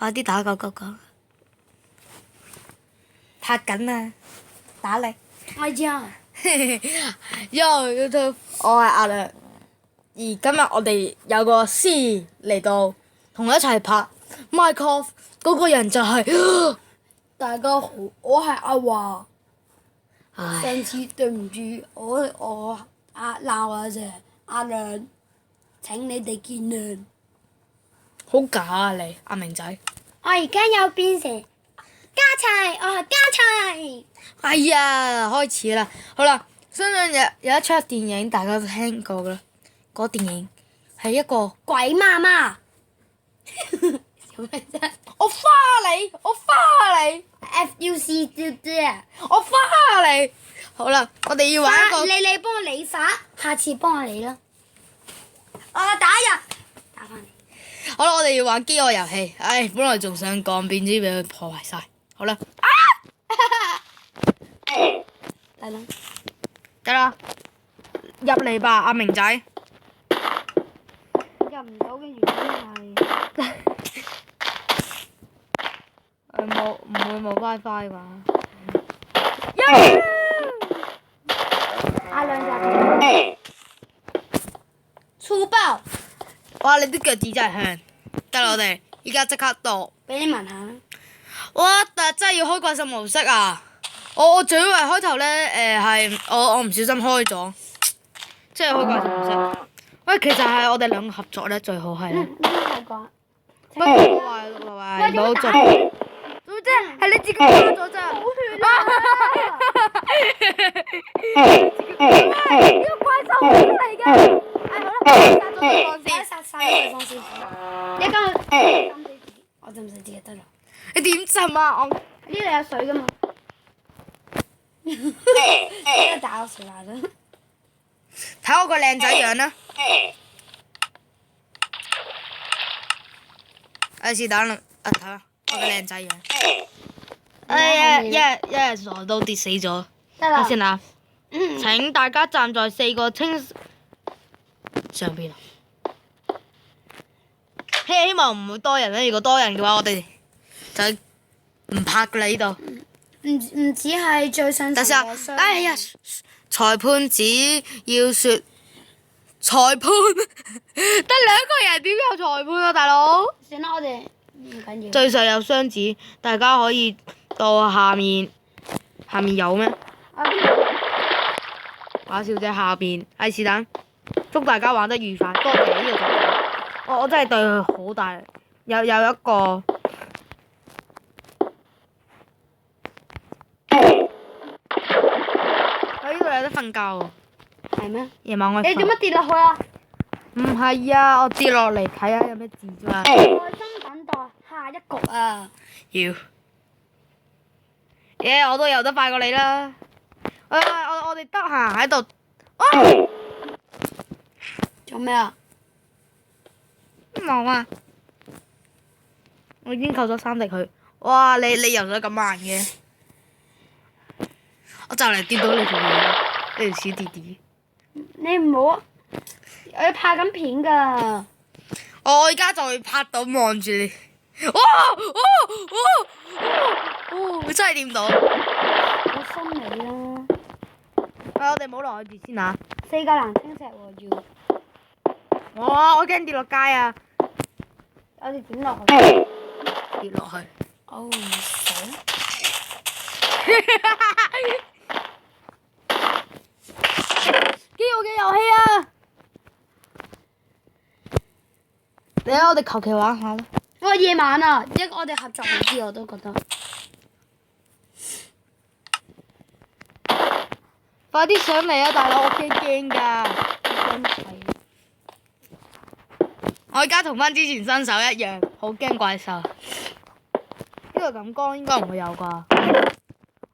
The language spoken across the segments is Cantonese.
快啲打999。拍緊啊！打嚟。我知啊。Yo YouTube，我係阿亮。而今日我哋有個 C 嚟到，同我一齊拍 Minecraft，嗰個人就係、大家好，我係阿華。唉，上次對唔住，我鬧阿謝阿亮，請你哋見諒。好假啊你，阿明仔。我而家又變成家齊，我係家齊。哎呀，開始啦！好啦，相信有一出電影大家都聽過㗎啦，嗰電影係一個鬼媽媽。做咩啫我花你，我花你， ？FUC 啫啫。我花你。好啦，我哋要玩一個。你幫我理發，下次幫我理啦。我打翻你。好啦，我哋要玩飢餓遊戲。唉，本來仲想講，點知俾佢破壞晒。好啦，嚟啦。得啦，入嚟吧，阿明仔。入唔到嘅原因係唔會冇 WiFi 啩？阿亮就粗暴，哇！你啲腳趾真係香。得啦，我哋依家即刻到。俾你聞下。哇！但真係要開怪獸模式啊！我最以為開頭咧係我唔小心開咗，即係開怪獸模式。喂，其實係我哋兩個合作咧最好係咧。呢個係講。不過壞唔到做。做咩啫？係你自己加咗咋？好血啊！呢個怪獸好嚟嘅。好啦，殺咗佢放先。你今日我浸死自己得啦。你點浸啊？我呢度有水噶嘛？呢個打我水啦都。睇我個靚仔樣啦。是但啦，睇下我個靚仔樣。哎呀，一日傻到跌死咗。得啦。睇先啊！請大家站在4個青上邊啊！希望唔會多人咧。如果多人嘅話，我哋就唔拍㗎啦呢度。唔止係最上層嘅傷。哎呀！裁判只要說裁判得2個人點有裁判啊，大佬？算啦，我哋唔緊要。最上有雙子，大家可以到下面有咩？馬小姐下邊係是但，祝大家玩得愉快。多謝呢個作者，我真係對佢好大，有一個。我呢度有得瞓覺喎。係咩？夜晚我你做乜跌落去啊？唔係啊，我跌落嚟睇下有咩字啫嘛。耐心等待下一局啊！要。我都游得快過你啦。我哋得閒喺度。做咩啊？冇啊！我已經扣咗3滴佢。哇！你游水咁慢嘅，我就嚟跌到你條嘢啦，你條小弟弟。你唔好，我要拍緊片㗎。我而家就會拍到望住你。我真係掂到。我心你啦。我哋唔好落去住先啊。 4個藍青石喎要。我驚跌落街啊！我哋點落去？跌落去。哦，死！飢餓嘅遊戲啊！你睇我哋求其玩下啦。我夜晚啊，我哋合作好啲，我都覺得。快啲上嚟啊，大佬！我驚㗎。我而家同翻之前新手一樣，好驚怪獸。呢個感光應該唔會有啩。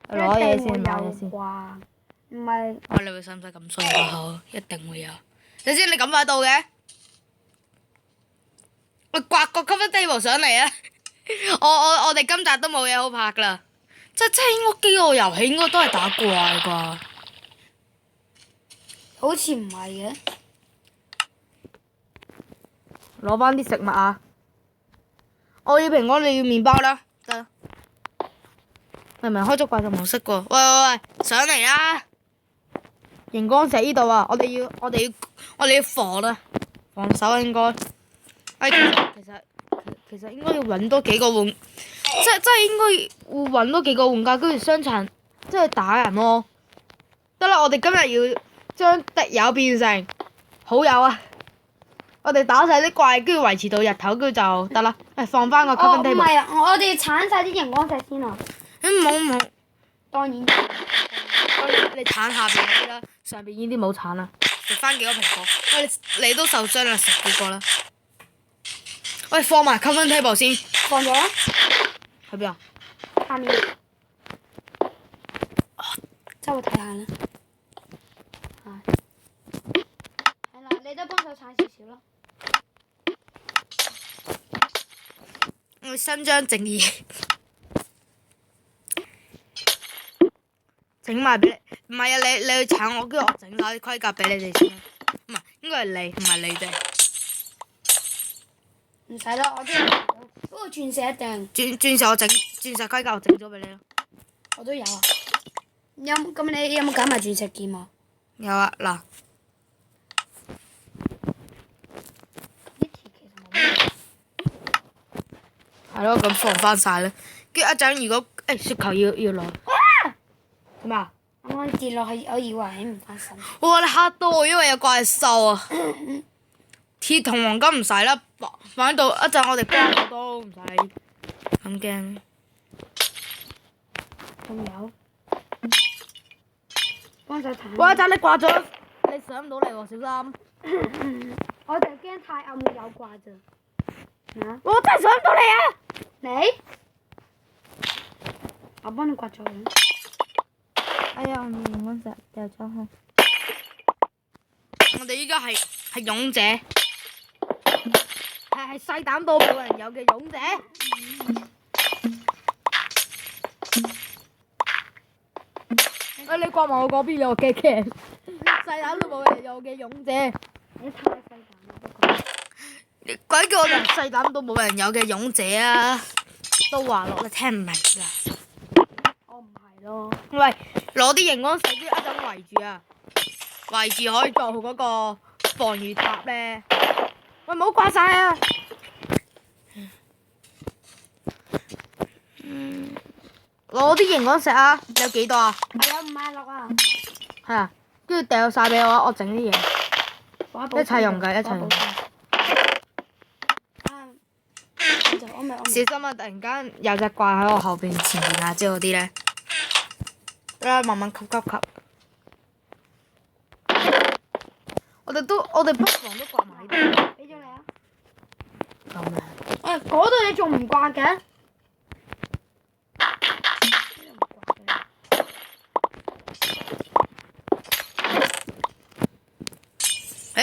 攞嘢先，攞嘢先。啩？唔係。你會使唔使咁衰啊？好，一定會有。你知你咁快到嘅？我刮個 cover table 上嚟啊！我哋今集都冇嘢好拍㗎啦。即係應該飢餓遊戲應該都係打怪啩。好似唔係嘅。攞翻啲食物啊！我要蘋果，你要麵包啦，得啦。明明開咗怪獸模式㗎，喂，上嚟啦！熒光石呢度啊，我哋要防啊，防守啊應該。其實應該要揾多幾個玩，即係應該會揾多幾個玩家，跟住傷殘，即係打人咯。得啦，我哋今日要將敵友變成好友啊！我哋打晒啲怪，跟住維持到日頭，跟住就得啦。放翻個 coffee table。唔係啊，我哋鏟晒啲熒光石先啊。冇。當然。你鏟下邊嗰啲啦，上邊呢啲冇鏟啦。食翻幾個蘋果。喂，你都受傷啦，食幾個啦。喂，放埋 coffee table 先。放咗啦。喺邊啊？下面。周我睇下啦。係啦，你都幫手鏟少少咯。我伸張正義，整埋俾你。唔係啊，你去鏟我，跟住我整晒啲盔甲俾你哋先。唔係，應該係你，唔係你哋。唔使啦，我都有。嗰個鑽石一定。鑽石我整，鑽石盔甲我整咗俾你咯。我都有啊。咁你有冇揀埋鑽石劍啊？有啊，嗱。呢條其實冇咩。係咯，咁放翻晒啦。跟住一陣，如果雪球要攞。點啊？啱啱跌落去，我以為起唔翻身。哇！你嚇到我，因為有怪獸啊！鐵同黃金唔使啦，放喺度一陣，我哋關好都唔使咁驚。仲有。幫手睇。哇！一陣你掛咗，你上唔到嚟喎，小心。我就驚太暗會有掛咋。我真係上唔到嚟啊！你？我幫你刮咗佢。哎呀，唔用嗰隻掉咗去。我哋依家係勇者，係細膽到冇人有嘅勇者。你刮埋我嗰邊，我驚驚。細膽到冇人有嘅勇者。你太細膽啦！鬼叫我哋細膽到冇人有嘅勇者啊！都話落你聽唔明㗎。我唔係咯。喂，攞啲熒光石啲一陣圍住啊！圍住可以做嗰個防禦塔咧。喂，唔好掛晒啊！攞啲熒光石啊！有幾多啊？我有56啊。係啊，跟住掉晒俾我，我整啲嘢。一齊用㗎，一齊用。小心啊！突然間有隻怪喺我後邊、前面啊，即係嗰啲咧。得啦，慢慢吸。我哋不妨都掛埋呢度。俾咗你啊！咁樣。喂，嗰度你仲唔掛嘅？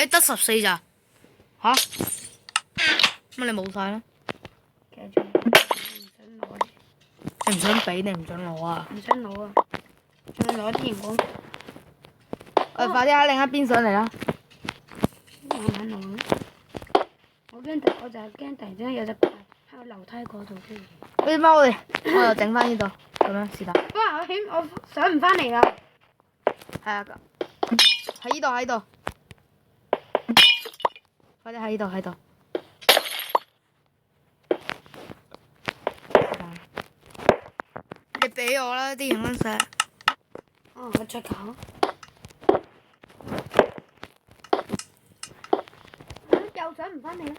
得14咋？吓？乜你冇晒啦？其實仲唔想攞嘅。你唔想俾定唔想攞啊？唔想攞啊！仲要攞啲熒光。快啲喺另一邊上嚟啦！慢慢攞。我就係驚突然之間有隻怪喺個樓梯嗰度跟住。點解我又整翻呢度咁樣是但？哇！我上唔翻嚟啦。係啊，喺呢度。快啲喺呢度。你俾我啦啲熒光石。我再搞。又上唔翻嚟啦！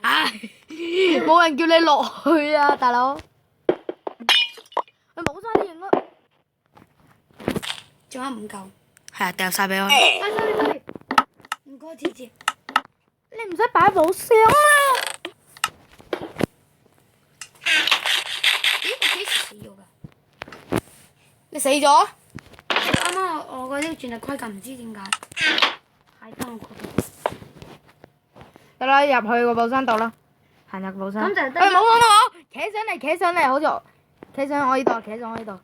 唉，冇人叫你落去啊，大佬。你冇晒啲熒光。仲有5嚿。係啊，掉晒俾我。快！唔該，姐姐。你唔使擺寶箱啦。咦？我幾時死咗㗎？你死咗？啱啱我嗰啲鑽石盔甲唔知點解喺翻我嗰度。得啦，入去個寶箱度啦，行入寶箱。咁就得。冇，企上嚟，好似企上我呢度，企上我呢度。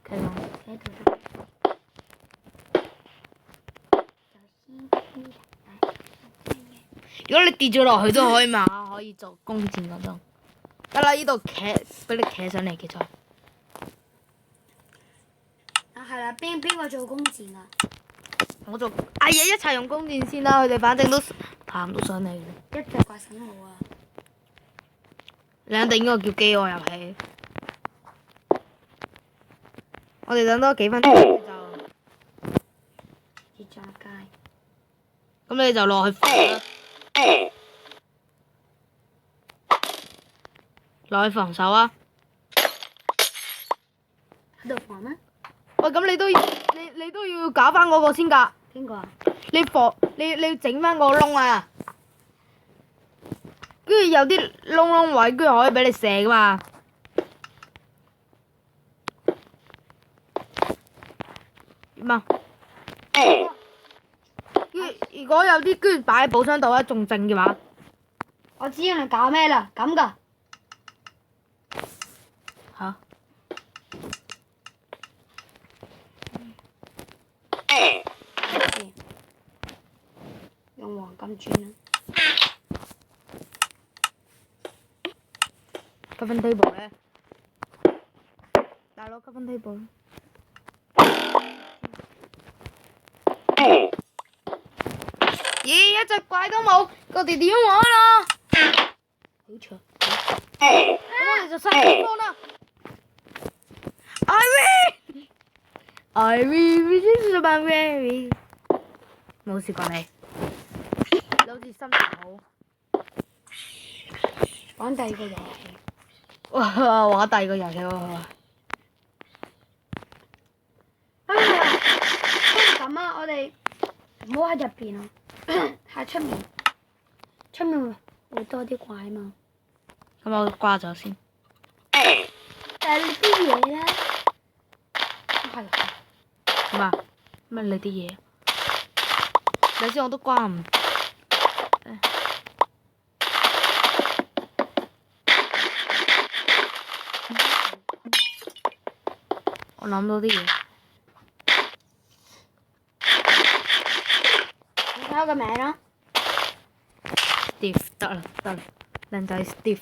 如果你跌咗落去都可以嘛，可以做弓箭嗰種。得啦，呢度騎俾你騎上嚟嘅再。啊係啦，邊個做弓箭啊？我做，哎呀，一齊用弓箭先啦，佢哋反正都爬唔到上嚟嘅。一隻怪神號啊！你肯定呢個叫飢餓遊戲。我哋等多幾分鐘就。跌咗街。咁你就落去防啦。落去防守啊！喺度防咩？喂，咁你都要你都要搞翻嗰個先㗎。邊個啊？你要整翻個窿啊！跟住有啲窿位，跟住可以俾你射㗎嘛。點啊？如果有啲跟住擺喺寶箱度咧，仲剩嘅話，我知你搞咩啦，咁噶。嚇？用黃金磚啦。積分 table 咧，大佬積分 table。咦，一隻怪都冇，我哋點玩啊？好長。咁我哋就殺對方啦。I will my very。冇試過你，你好似心情好。玩第二個遊戲。哇！玩第二個遊戲喎。不如咁啊，我哋唔好喺入邊啊，喺出面。出面會多啲怪嘛。咁我掛咗先。但係你啲嘢咧，係啊。點啊？乜你啲嘢？你先我都掛唔。我諗到啲嘢。你睇我個名啦。Steve 得啦，靚仔 Steve。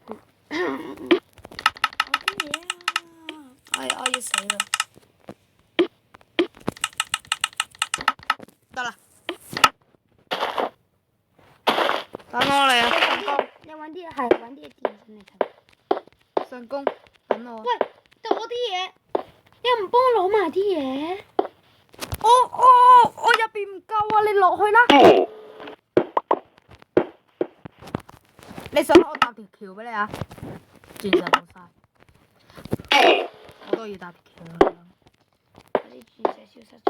我啲嘢啊！我要死啦！得啦。等我嚟啊！你揾啲嘢墊上嚟睇。上工，等我。喂，到我啲嘢，你又唔幫我攞埋啲嘢？我入邊唔夠啊！你落去啦。你想我搭條橋俾你啊？鑽石冇晒，我都要搭條橋啦。嗰啲鑽石消失咗。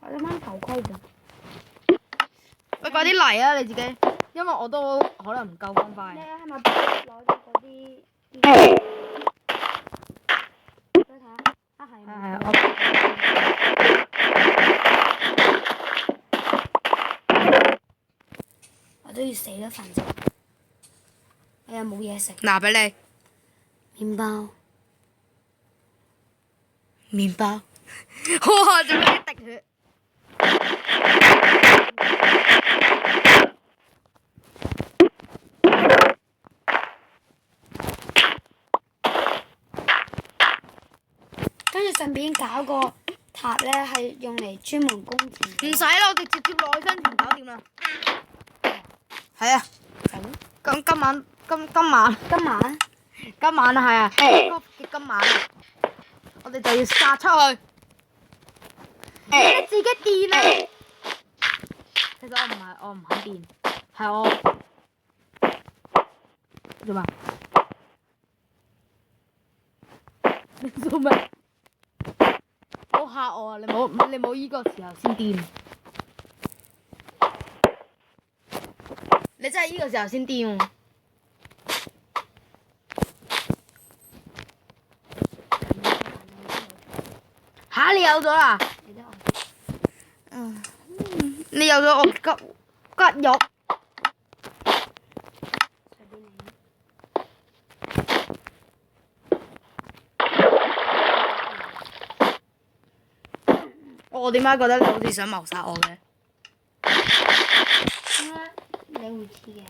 我啱啱頭盔咋。喂，快啲嚟啊！你自己，因為我都可能唔夠方塊。你係咪攞咗嗰啲？再睇下。啊係。我都要死啦！反正我又冇嘢食。拿俾你。麵包。麵包。哇！仲有一滴血。跟住順便搞個塔咧，係用嚟專門攻擊。唔使啦，我哋直接落去生存搞掂啦。係啊。今晚啊係啊。今晚啊，我哋就要殺出去。你自己電啊！其實我唔肯電，係我做咩？你做咩？好嚇我啊！你冇依個時候先電，你真係依個時候先電喎。嚇！你有咗啦？你有咗我骨肉。我點解覺得你好似想謀殺我嘅？你會知嘅。